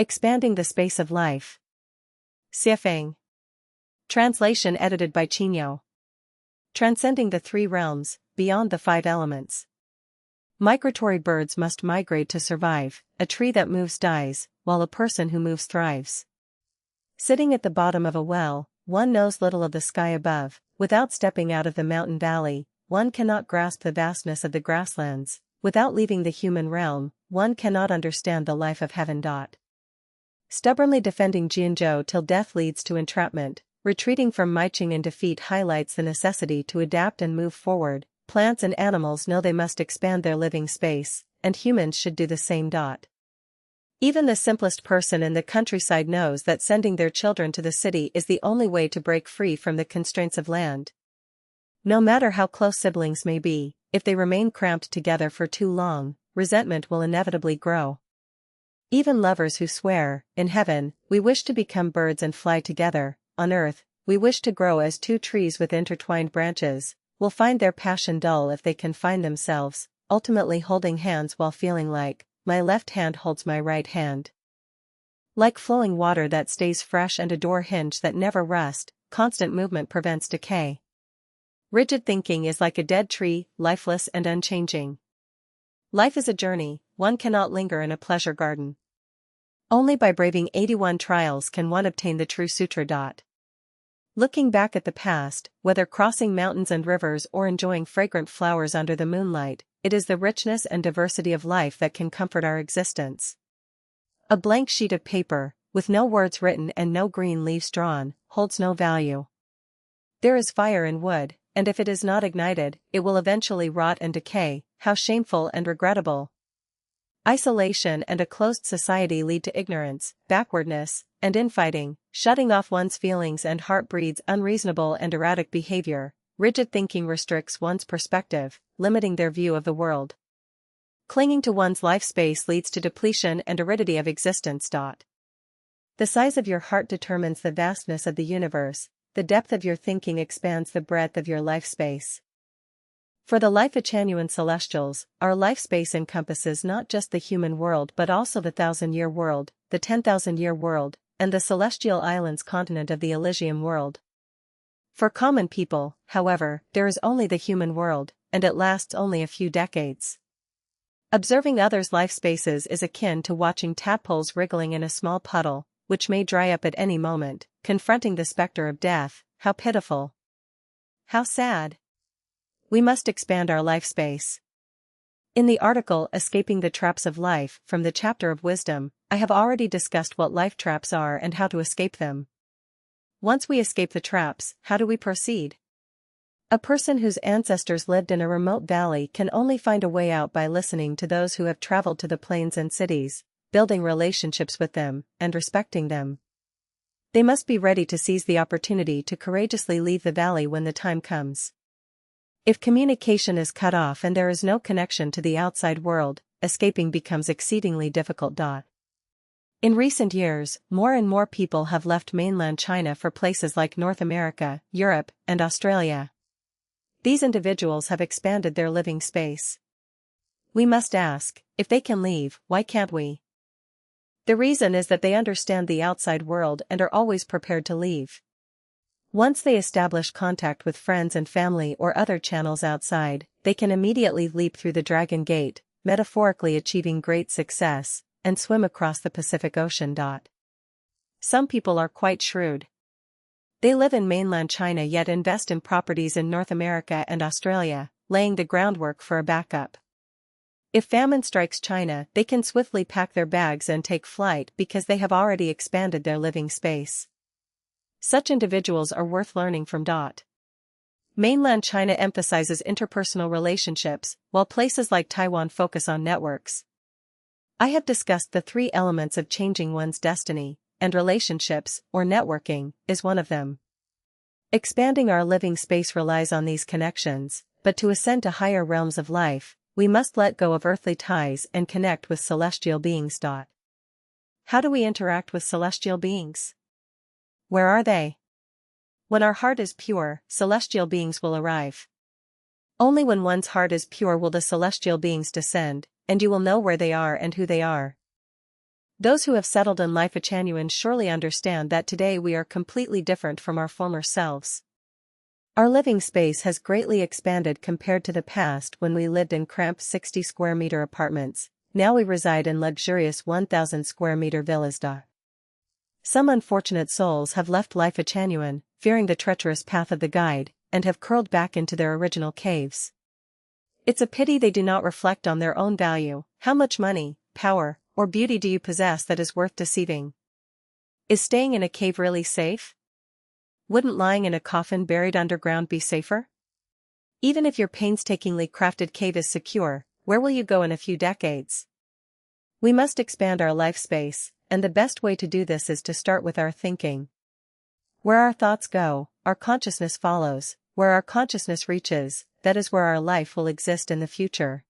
Expanding the Space of Life. Siafeng. Translation edited by Chinyo. Transcending the three realms, beyond the five elements. Migratory birds must migrate to survive, a tree that moves dies, while a person who moves thrives. Sitting at the bottom of a well, one knows little of the sky above. Without stepping out of the mountain valley, one cannot grasp the vastness of the grasslands. Without leaving the human realm, one cannot understand the life of heaven. Stubbornly defending Jianzhou till death leads to entrapment, retreating from Maiqing in defeat highlights the necessity to adapt and move forward. Plants and animals know they must expand their living space, and humans should do the same. Even the simplest person in the countryside knows that sending their children to the city is the only way to break free from the constraints of land. No matter how close siblings may be, if they remain cramped together for too long, resentment will inevitably grow. Even lovers who swear, in heaven, we wish to become birds and fly together, on earth, we wish to grow as two trees with intertwined branches, will find their passion dull if they confine themselves, ultimately holding hands while feeling like, my left hand holds my right hand. Like flowing water that stays fresh and a door hinge that never rusts, constant movement prevents decay. Rigid thinking is like a dead tree, lifeless and unchanging. Life is a journey, one cannot linger in a pleasure garden. Only by braving 81 trials can one obtain the true sutra. Looking back at the past, whether crossing mountains and rivers or enjoying fragrant flowers under the moonlight, it is the richness and diversity of life that can comfort our existence. A blank sheet of paper, with no words written and no green leaves drawn, holds no value. There is fire in wood, and if it is not ignited, it will eventually rot and decay. How shameful and regrettable. Isolation and a closed society lead to ignorance, backwardness, and infighting. Shutting off one's feelings and heart breeds unreasonable and erratic behavior. Rigid thinking restricts one's perspective, limiting their view of the world. Clinging to one's life space leads to depletion and aridity of existence. The size of your heart determines the vastness of the universe. The depth of your thinking expands the breadth of your life space. For the Lifechanyuan celestials, our life space encompasses not just the human world but also the 1,000-year world, the 10,000-year world, and the celestial islands continent of the Elysium world. For common people, however, there is only the human world, and it lasts only a few decades. Observing others' life spaces is akin to watching tadpoles wriggling in a small puddle, which may dry up at any moment, confronting the specter of death. How pitiful! How sad! We must expand our life space. In the article Escaping the Traps of Life from the chapter of Wisdom, I have already discussed what life traps are and how to escape them. Once we escape the traps, how do we proceed? A person whose ancestors lived in a remote valley can only find a way out by listening to those who have traveled to the plains and cities, building relationships with them, and respecting them. They must be ready to seize the opportunity to courageously leave the valley when the time comes. If communication is cut off and there is no connection to the outside world, escaping becomes exceedingly difficult. In recent years, more and more people have left mainland China for places like North America, Europe, and Australia. These individuals have expanded their living space. We must ask, if they can leave, why can't we? The reason is that they understand the outside world and are always prepared to leave. Once they establish contact with friends and family or other channels outside, they can immediately leap through the Dragon Gate, metaphorically achieving great success, and swim across the Pacific Ocean. Some people are quite shrewd. They live in mainland China yet invest in properties in North America and Australia, laying the groundwork for a backup. If famine strikes China, they can swiftly pack their bags and take flight because they have already expanded their living space. Such individuals are worth learning from. Mainland China emphasizes interpersonal relationships, while places like Taiwan focus on networks. I have discussed the three elements of changing one's destiny, and relationships, or networking, is one of them. Expanding our living space relies on these connections, but to ascend to higher realms of life, we must let go of earthly ties and connect with celestial beings. How do we interact with celestial beings? Where are they? When our heart is pure, celestial beings will arrive. Only when one's heart is pure will the celestial beings descend, and you will know where they are and who they are. Those who have settled in Lifechanyuan surely understand that today we are completely different from our former selves. Our living space has greatly expanded compared to the past when we lived in cramped 60 square meter apartments. Now we reside in luxurious 1,000 square meter villas. Some unfortunate souls have left Lifechanyuan, fearing the treacherous path of the guide, and have curled back into their original caves. It's a pity they do not reflect on their own value. How much money, power, or beauty do you possess that is worth deceiving? Is staying in a cave really safe? Wouldn't lying in a coffin buried underground be safer? Even if your painstakingly crafted cave is secure, where will you go in a few decades? We must expand our life space, and the best way to do this is to start with our thinking. Where our thoughts go, our consciousness follows. Where our consciousness reaches, that is where our life will exist in the future.